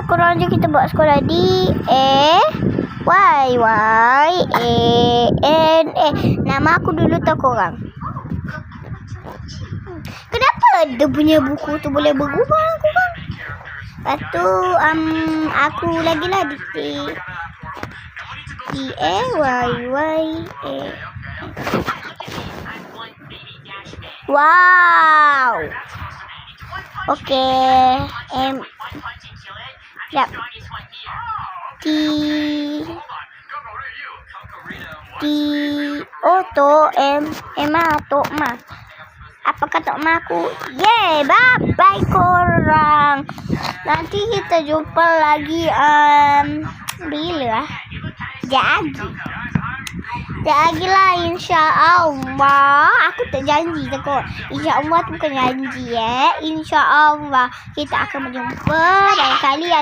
Korang je kita buat sekolah. D-A-Y-Y-A-N-A. Nama aku dulu tau korang. Kenapa dia punya buku tu boleh berubah korang? Lepas tu aku lagi lah D-A-Y-Y-A. Wow. Okay. Yap. Tok Ma. Apa kata mak aku? Yeay, bye-bye korang. Nanti kita jumpa lagi bila? Sekejap lah, insya-Allah. Aku tak janji takut. Insya-Allah tu bukan janji insya-Allah kita akan berjumpa lain kali.